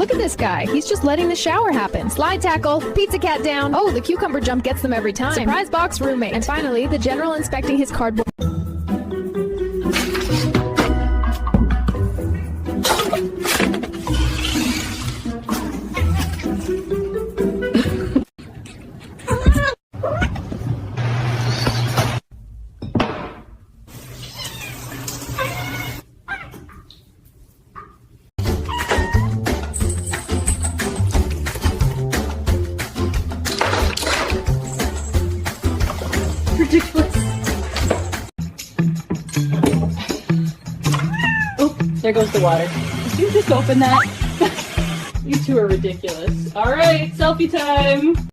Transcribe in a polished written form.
Look at this guy. He's just letting the shower happen. Slide tackle, pizza cat down. Oh, the cucumber jump gets them every time. Surprise box roommate. And finally, the general inspecting his cardboard. Ridiculous. Oh, there goes the water. Did you just open that? You two are ridiculous. All right, selfie time.